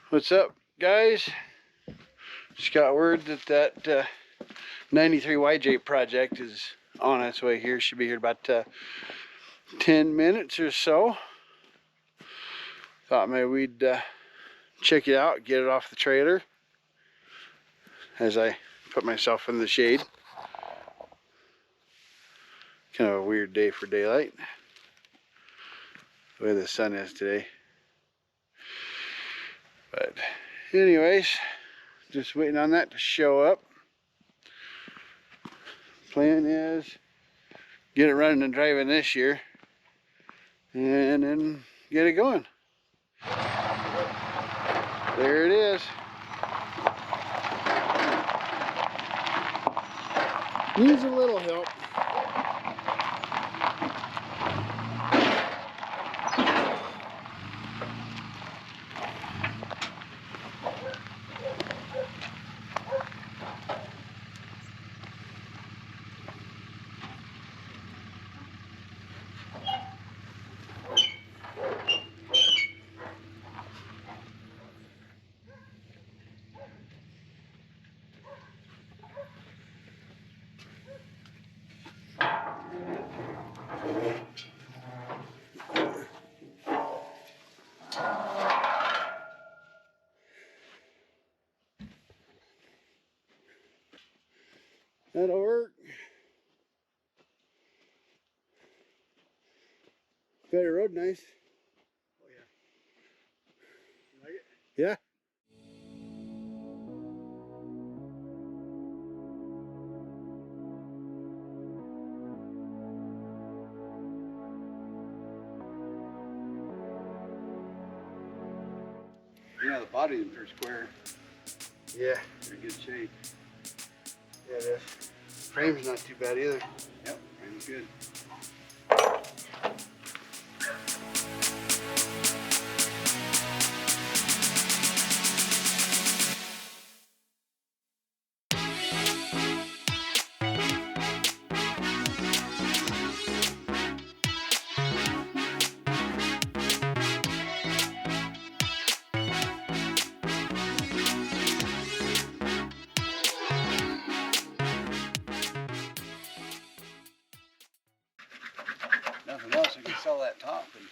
What's up, guys? Just got word that 93 YJ project is on its way here. Should be here about 10 minutes or so. Thought maybe we'd check it out, get it off the trailer as I put myself in the shade. Kind of a weird day for daylight, the way the sun is today. But anyways, just waiting on that to show up. Plan is get it running and driving this year and then get it going. There it is. Needs a little help. That'll work. Better road, nice. Oh yeah. You like it? Yeah. Yeah, the body per square. Yeah. They're in good shape. Yeah, it is. Frame's not too bad either. Yep, frame's good. Nothing else, you can sell that top and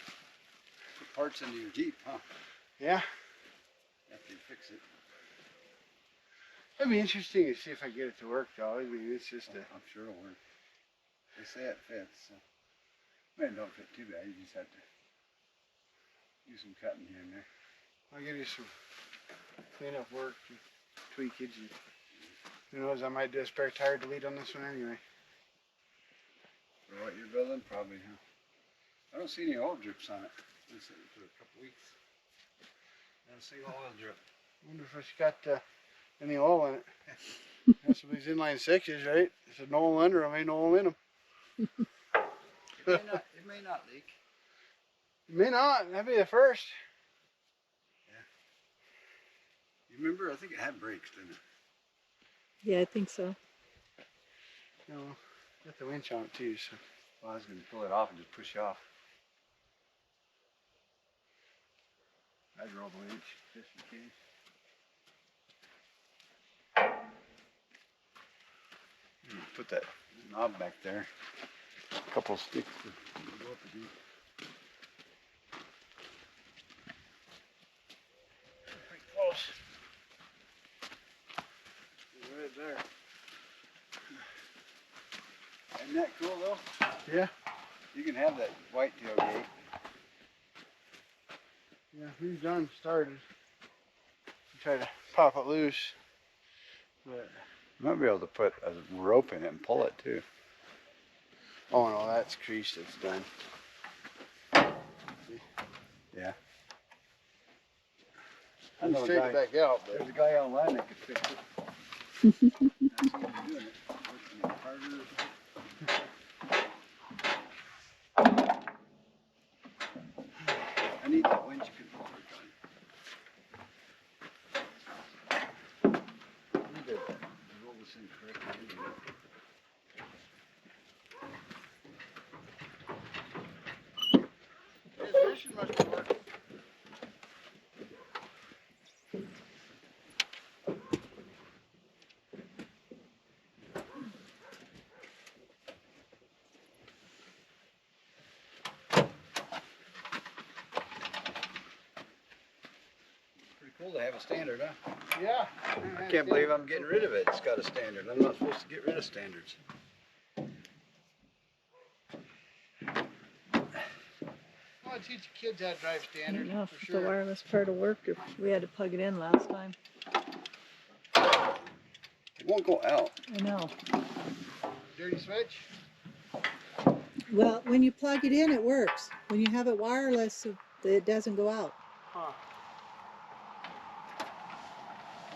put parts into your Jeep, huh? Yeah. After you fix it. It'd be interesting to see if I get it to work though. I mean, it's just a... I'm sure it'll work. They say it fits, so. Man, it don't fit too bad, you just have to do some cutting here and there. I'll give you some cleanup work and tweakage. And who knows, I might do a spare tire delete on this one anyway. For what you're building, probably, huh? I don't see any oil drips on it. Been sitting for a couple weeks. Not a single oil drip. I wonder if it's got any oil in it. That's some of these inline sixes, right? There's no oil under them, ain't no oil in them. It may not leak. It may not, that'd be the first. Yeah. You remember, I think it had brakes, didn't it? Yeah, I think so. No, got the winch on it too, so. Well, I was going to pull it off and just push you off. I'd roll the winch, just in case. Put that knob back there. A couple sticks to go up against. Pretty close. Right there. Isn't that cool though? Yeah. You can have that white tailgate. Yeah, we've done started. Try to pop it loose. But You might be able to put a rope in it and pull it too. oh no, that's creased, it's done. Yeah. I know straight it back out, but There's a guy online that could fix it. That's how you're doing it. Working it harder. I need that winch controller done. I need to roll this in correctly. transmission must be working. Cool to have a standard, huh? Yeah. I can't believe I'm getting rid of it. It's got a standard. I'm not supposed to get rid of standards. Well, teach the kids how to drive I standard. don't know For if sure. the wireless part will work if we had to plug it in last time. It won't go out. I know. Dirty switch. Well, when you plug it in, it works. When you have it wireless, it doesn't go out. Huh.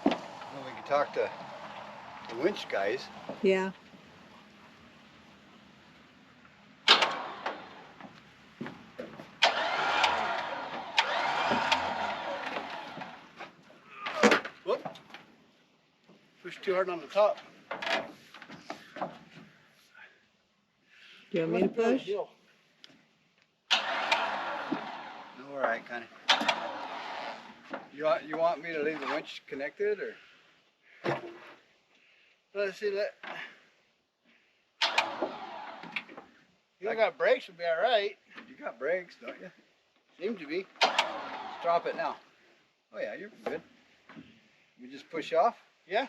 Well, we can talk to the winch guys. Yeah. Whoop. Push too hard on the top. Do you want me to push? No, all right, kind of. You want me to leave the winch connected, or? Let's see that. You got brakes, will be all right. You got brakes, don't you? Seem to be. Let's drop it now. Oh yeah, you're good. You just push off. Yeah.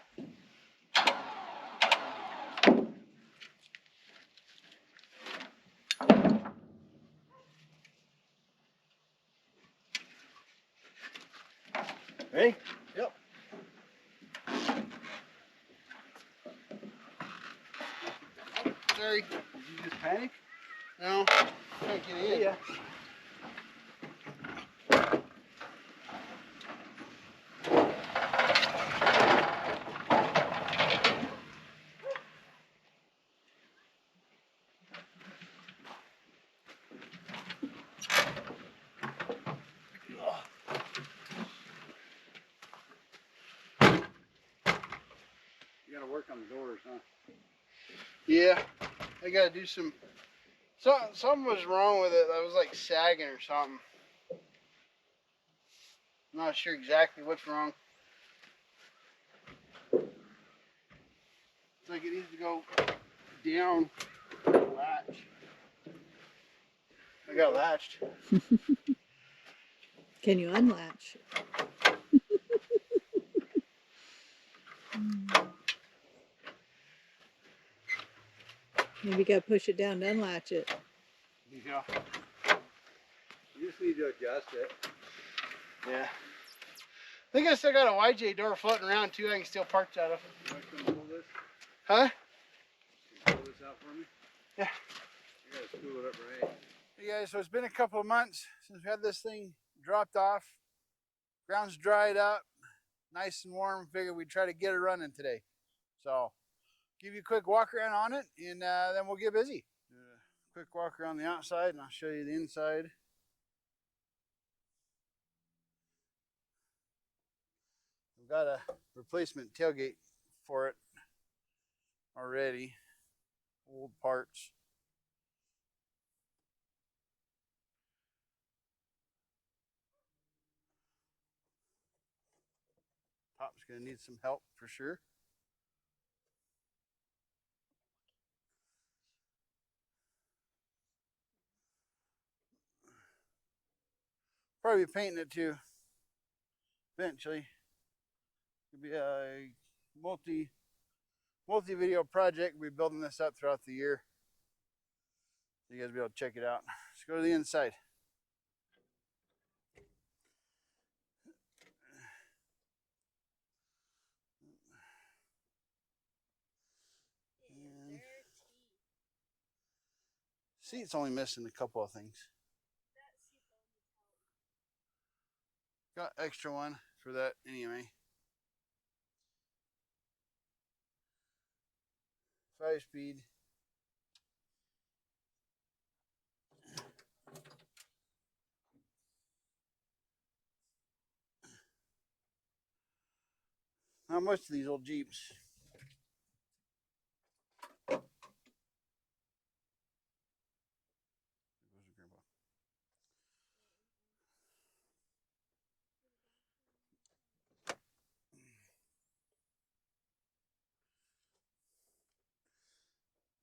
Ready? Yep. Sorry. Did you just panic? No. Can't get in. Yeah. You gotta work on the doors, huh? Yeah. I gotta do some. Something was wrong with it. That was like sagging or something. I'm not sure exactly what's wrong. It's like it needs to go down. Latch. I got latched. Can you unlatch? Maybe you got to push it down to unlatch it. Yeah. You just need to adjust it. Yeah. I think I still got a YJ door floating around too. I can steal parts out of. You want to come pull this? Huh? Can you pull this out for me? Yeah. You gotta spool it up right. Hey guys, so it's been a couple of months since we had this thing dropped off. Ground's dried up, nice and warm. Figured we'd try to get it running today. So, give you a quick walk around on it, and then we'll get busy. Quick walk around the outside, and I'll show you the inside. We've got a replacement tailgate for it already. Old parts. Top's gonna need some help for sure. Probably be painting it too. Eventually. Could be a multi-video project. We'll be building this up throughout the year. So you guys will be able to check it out. Let's go to the inside. And seat's only missing a couple of things. Got extra one for that anyway. 5-speed. Not much of these old Jeeps.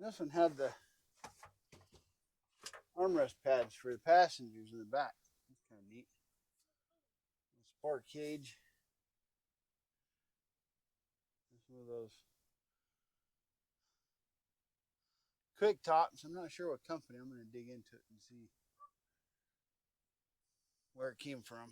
This one had the armrest pads for the passengers in the back. That's kind of neat. Sport cage. Some of those quick tops. I'm not sure what company. I'm going to dig into it and see where it came from.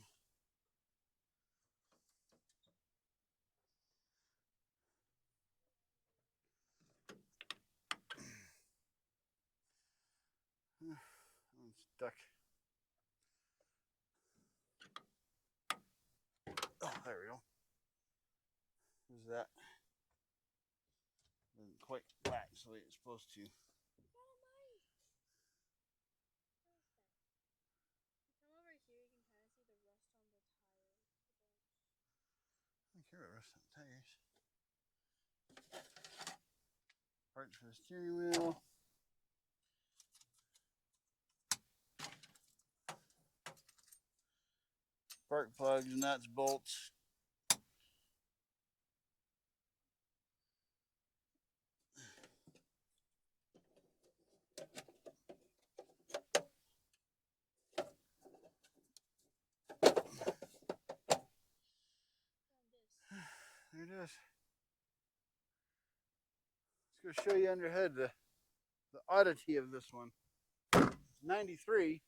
I'm stuck. Oh, there we go. There's that. Doesn't quite wax the way it's supposed to. I don't care about rust on tires. Parts for the steering wheel. Spark plugs, nuts, bolts. There it is. Let's go show you underhead the oddity of this one. It's 93.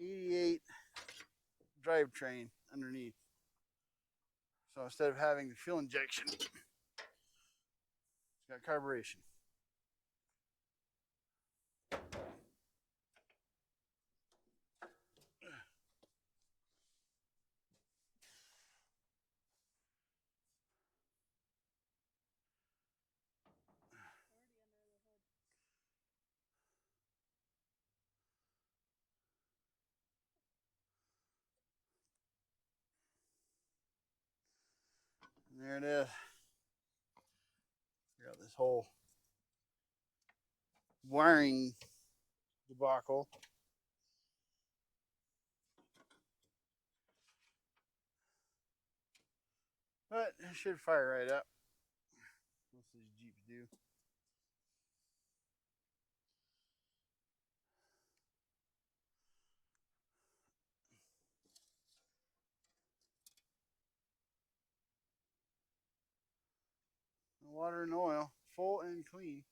88 drivetrain underneath. So instead of having the fuel injection, it's got carburation. And there it is. We got this whole wiring debacle. But it should fire right up. Most of these Jeeps do. No water and oil, full and clean.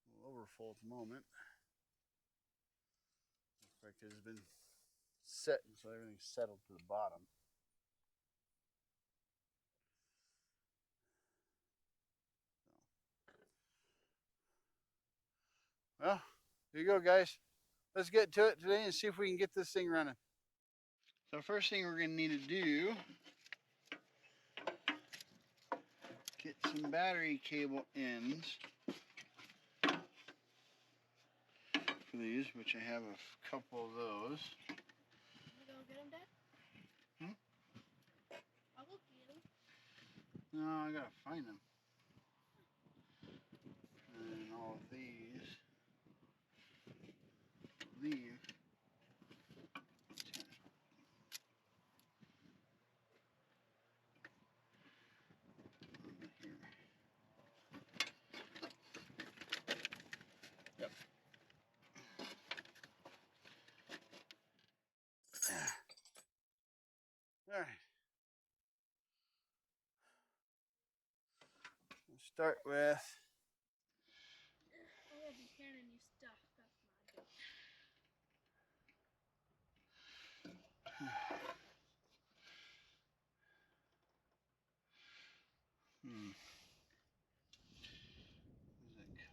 A little over full at the moment. Looks like it's been setting, so everything's settled to the bottom. Well, here you go, guys. Let's get to it today and see if we can get this thing running. So first thing we're going to need to do, get some battery cable ends for these, which I have a couple of those. You go get them, Dad? I'll go get them. No, I gotta find them. And all of these. These. Yep. All right. We'll start with. Oh, yeah, Buchanan, you stuff. That's my job. Where's that cut?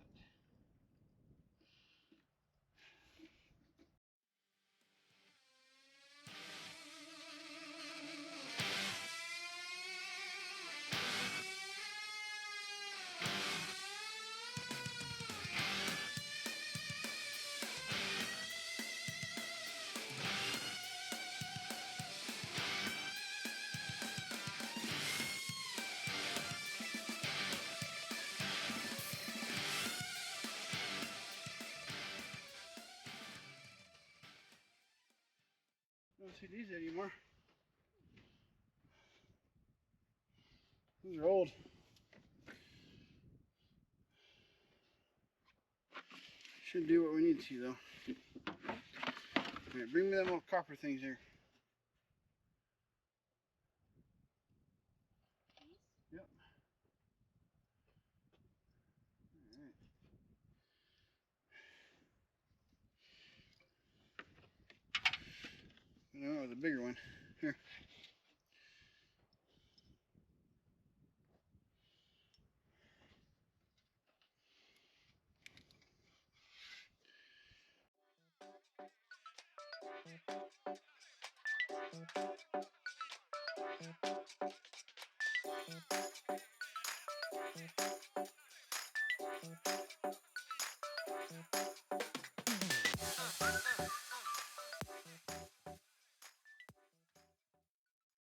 I don't see these anymore. These are old. Should do what we need to though. All right, bring me them little copper things here. These? Yep. All right. No, the bigger one. Here.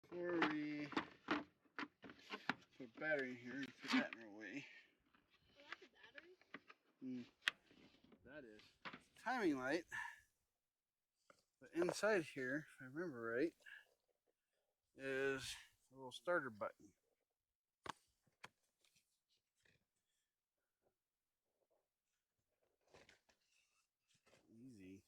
Before we put battery in here, put that in our way. Oh, that's a battery? That is timing light. But inside here, if I remember right, is a little starter button. Easy.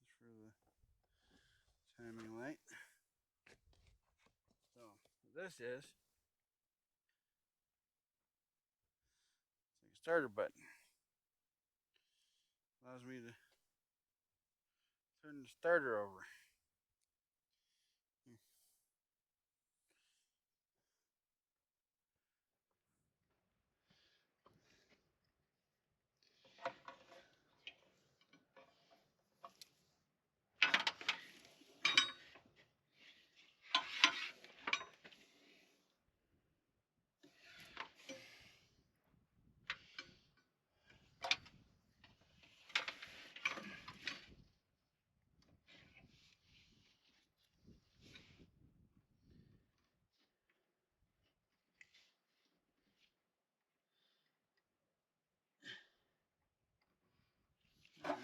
This is for the timing light. So what this is, it's like a starter button. Allows me to turn the starter over.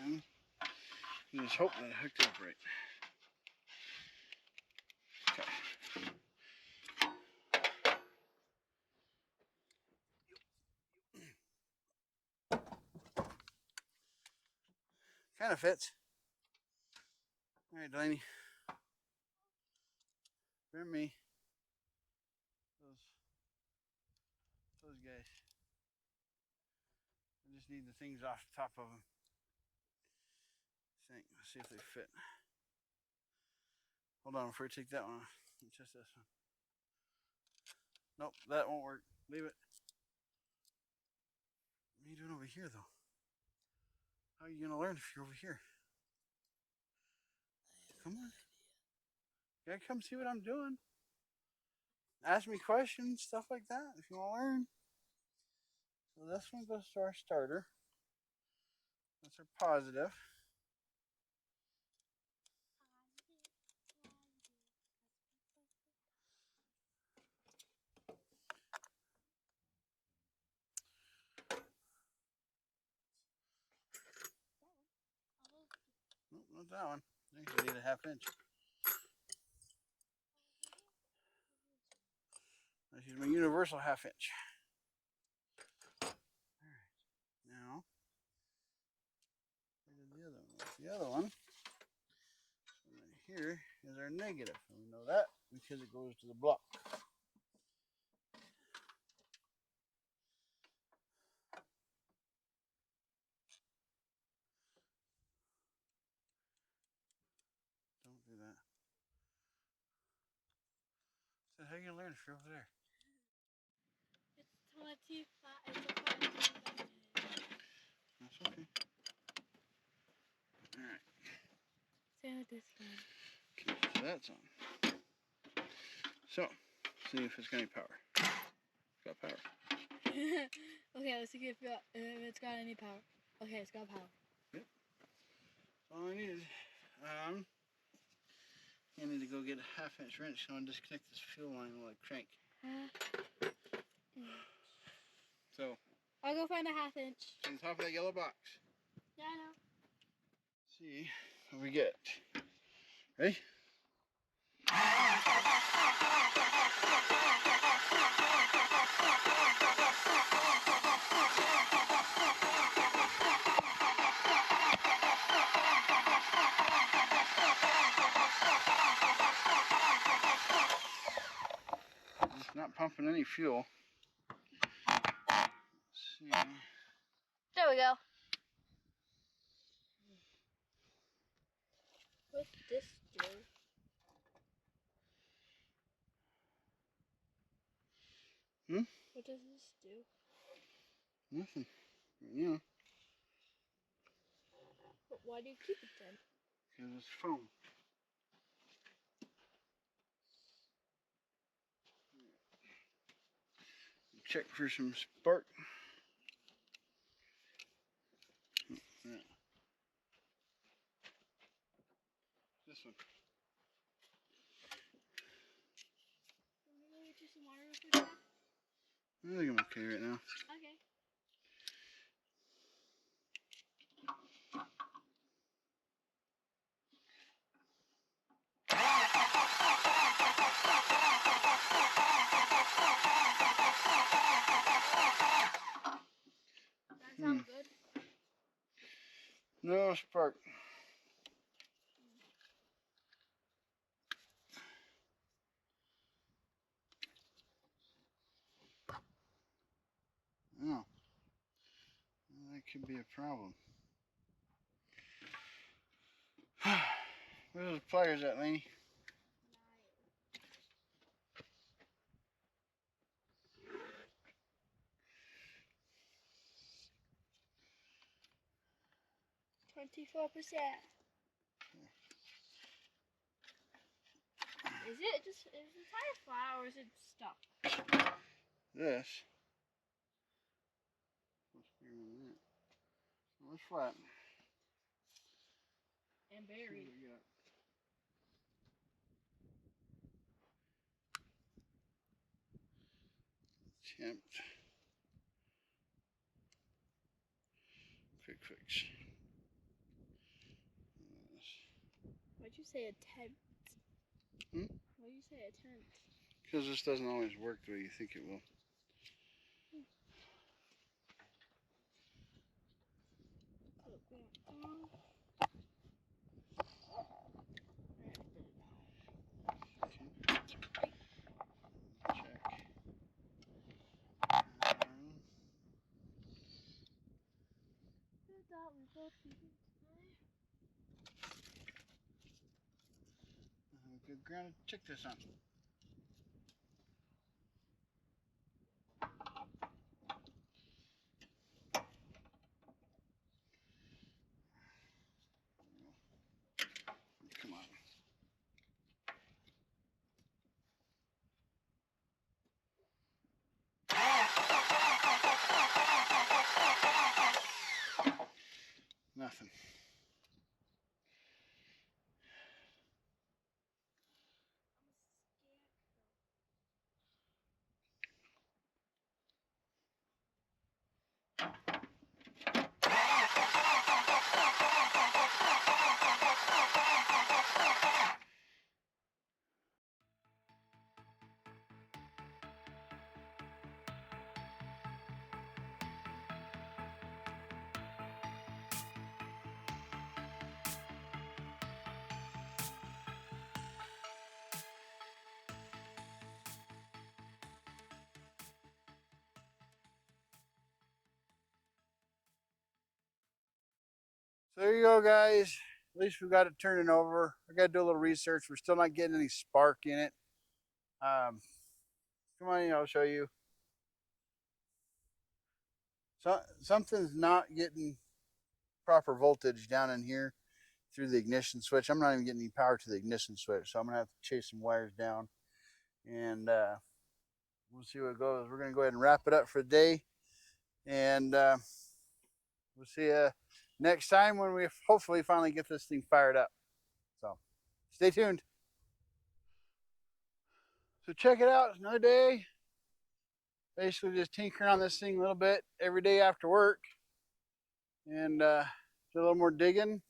And you just hope that it hooked up right. Okay. Kind of fits. All right, Delaney. Bring me those guys. I just need the things off the top of them. Let's see if they fit. Hold on before I take that one off. It's just this one. Nope, that won't work. Leave it. What are you doing over here, though? How are you going to learn if you're over here? Come on. You gotta come see what I'm doing. Ask me questions, stuff like that, if you want to learn. So this one goes to our starter. That's our positive. Nope, not that one. I think you need a 1/2 inch. Let's use my universal 1/2 inch. Alright. Now, where did the other one go? The other one right here is our negative. And we know that because it goes to the block. Don't do that. So how are you gonna learn if you're over there? It's not too flat. It's a flat. That's okay. Alright. So this one. Okay, so that's on. So, see if it's got any power. It's got power. Okay, let's see if it's got any power. Okay, it's got power. Yep. All I need is, I need to go get a 1/2 inch wrench. So I'm gonna disconnect this fuel line while I crank. So. I'll go find a 1/2 inch. On top of that yellow box. Yeah, I know. See what we get. Ready? It's not pumping any fuel. Let's see. There we go. What's this do? Hmm? What does this do? Nothing. Yeah, But why do you keep it then? because it's foam. Check for some spark. Yeah. This one. Want to go get you some water real quick, Dad? I think I'm okay right now. Okay. That sounds good. No spark. Oh, that could be a problem. Where's the pliers at, Laney? $24%. Is the tire flat or is it stuck? This. Well, it's flat. And buried. Temp. Quick fix. Why'd you say a tent? Hmm? Why'd you say a tent? Because this doesn't always work the way you think it will. Check. Good ground. Check this on. Come on. Nothing. So there you go, guys. At least we got it turning over. I got to do a little research. We're still not getting any spark in it. Come on, I'll show you. So something's not getting proper voltage down in here through the ignition switch. I'm not even getting any power to the ignition switch, so I'm gonna have to chase some wires down, and we'll see what goes. We're gonna go ahead and wrap it up for the day, and we'll see you next time when we hopefully finally get this thing fired up. So stay tuned. So check it out. It's another day. Basically just tinkering on this thing a little bit every day after work, and do a little more digging,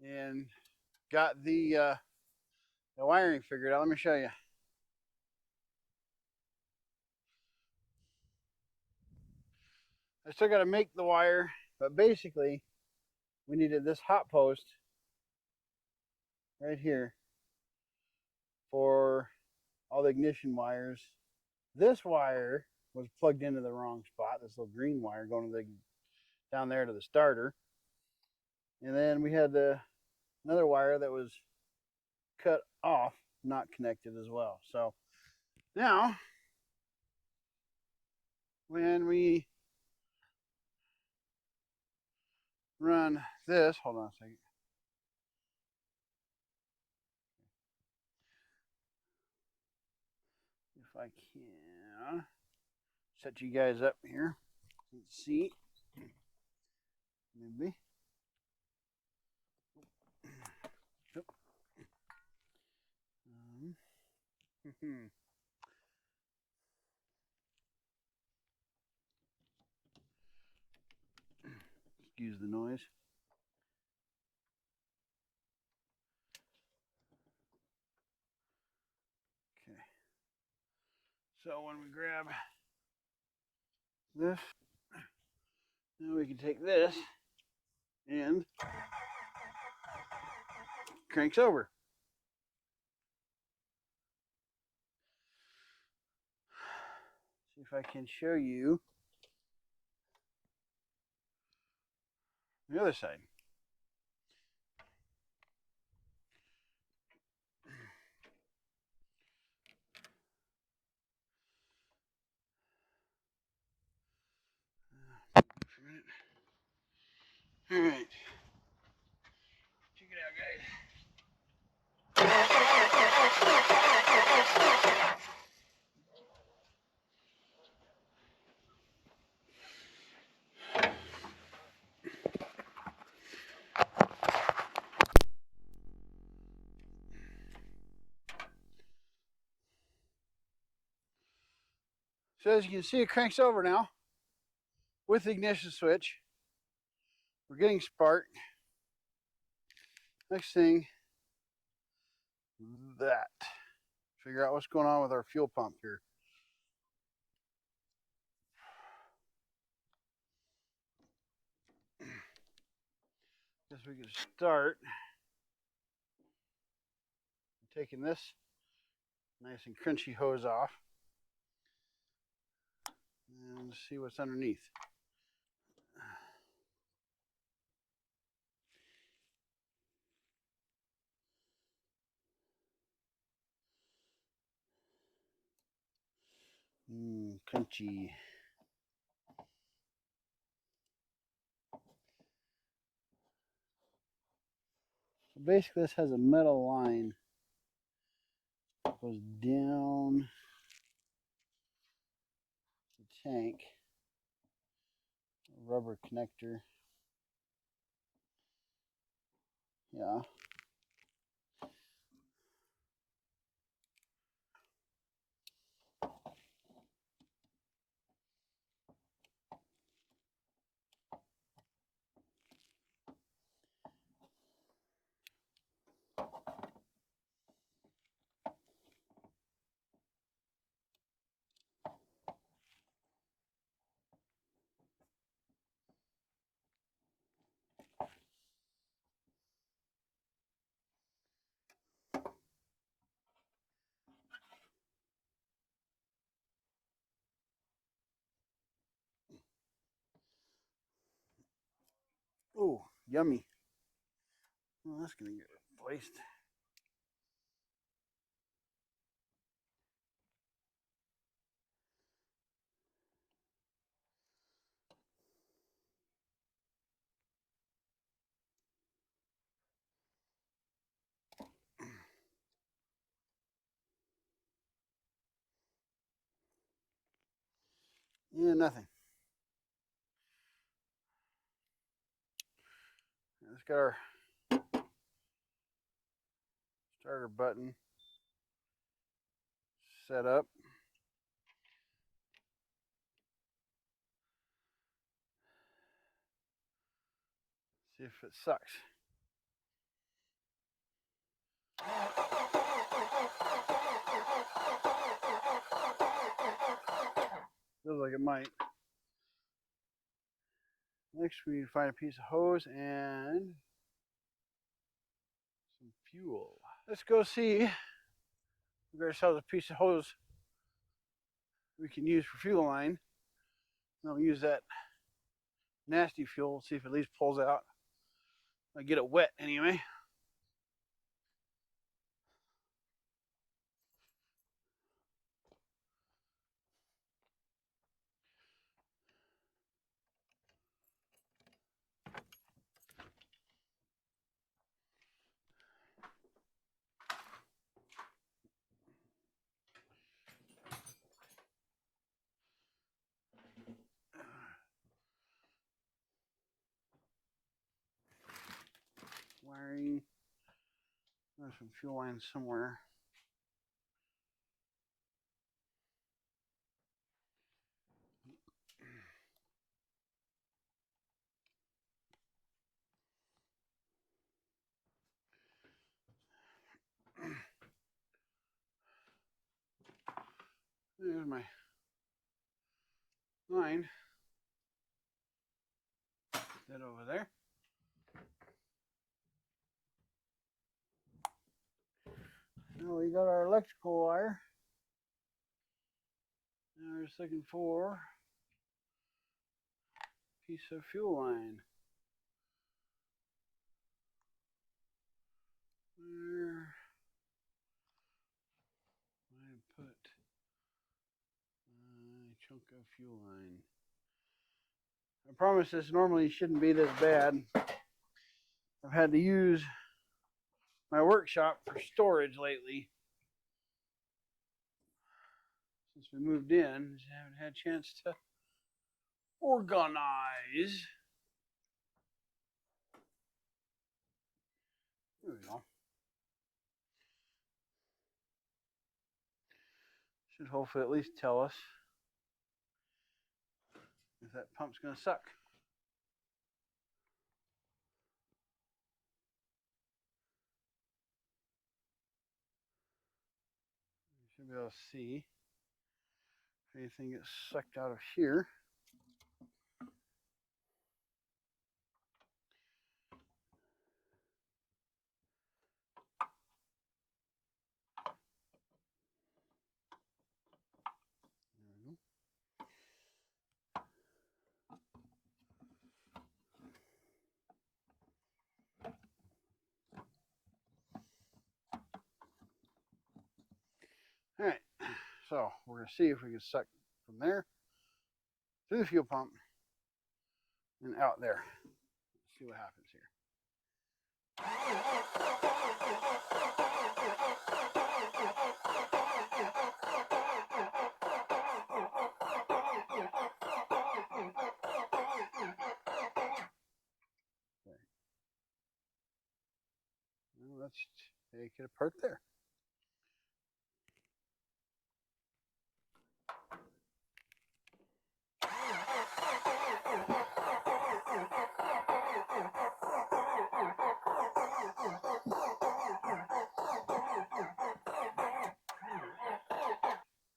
and got the wiring figured out. Let me show you. I still got to make the wire, but basically we needed this hot post right here for all the ignition wires. This wire was plugged into the wrong spot. This little green wire going to the down there to the starter. And then we had another wire that was cut off, not connected as well. So now when we run this, hold on a second. If I can set you guys up here. Let's see. Maybe. Excuse the noise. Okay. So when we grab this, now we can take this and cranks over. See if I can show you the other side. For a minute. All right. Check it out, guys. So as you can see, it cranks over now with the ignition switch. We're getting spark. Next thing, that. Figure out what's going on with our fuel pump here. Guess we can start taking this nice and crunchy hose off and see what's underneath. Crunchy. So basically this has a metal line that goes down the tank, a rubber connector. Yeah. Oh, yummy. Well, that's gonna get placed. Yeah, nothing. Let's got our starter button set up. See if it sucks. Feels like it might. Next, we need to find a piece of hose and some fuel. Let's go see. We got ourselves a piece of hose we can use for fuel line. We'll use that nasty fuel, see if it at least pulls out. I get it wet anyway. Wiring. There's some fuel lines somewhere. There's my line. That over there. Now we got our electrical wire. Now we're just looking for a piece of fuel line. Where I put my chunk of fuel line. I promise this normally shouldn't be this bad. I've had to use my workshop for storage lately. Since we moved in, just haven't had a chance to organize. There we go. Should hopefully at least tell us if that pump's going to suck. You should be able to see if anything gets sucked out of here. All right, so we're going to see if we can suck from there through the fuel pump and out there. Let's see what happens here. Okay. Well, let's take it apart there.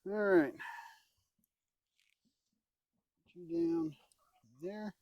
All right. Put you down there.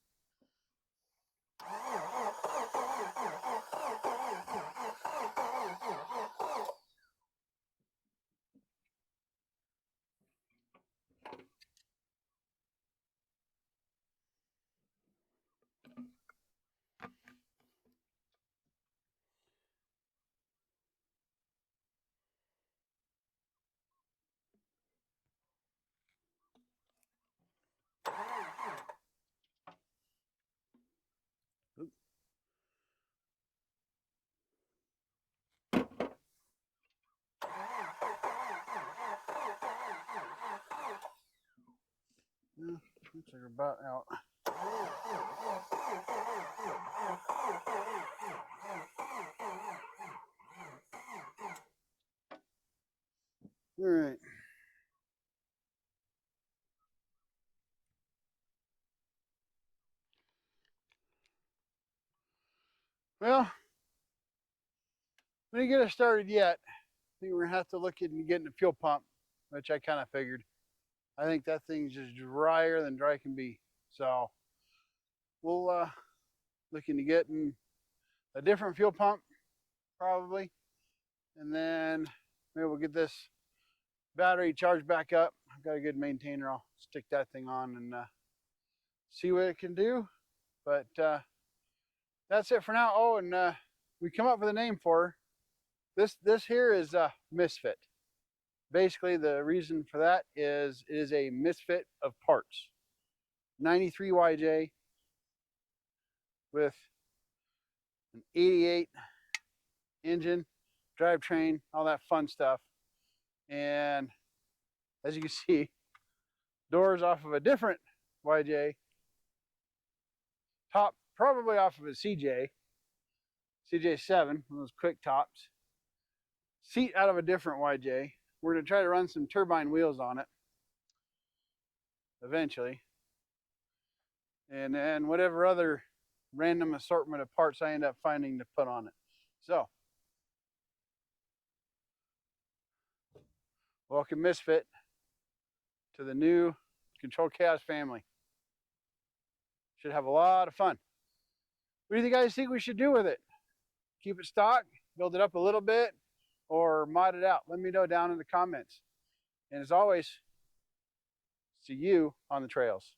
Oop. Yeah, looks like we're about out. All right. Well, when you get it started yet, I think we're gonna have to look into getting a fuel pump, which I kind of figured. I think that thing's just drier than dry can be. So we'll look into getting a different fuel pump probably, and then maybe we'll get this battery charged back up. I've got a good maintainer. I'll stick that thing on and see what it can do. But that's it for now. Oh, and we come up with a name for her. This here is Misfit. Basically, the reason for that is it is a misfit of parts. 93 YJ with an 88 engine, drivetrain, all that fun stuff. And as you can see, doors off of a different YJ, top probably off of a CJ7, one of those quick tops, seat out of a different YJ. We're going to try to run some turbine wheels on it eventually. And then whatever other random assortment of parts I end up finding to put on it. So, welcome Misfit to the new Controlled Chaos family. Should have a lot of fun. What do you guys think we should do with it? Keep it stock, build it up a little bit, or mod it out? Let me know down in the comments. And as always, see you on the trails.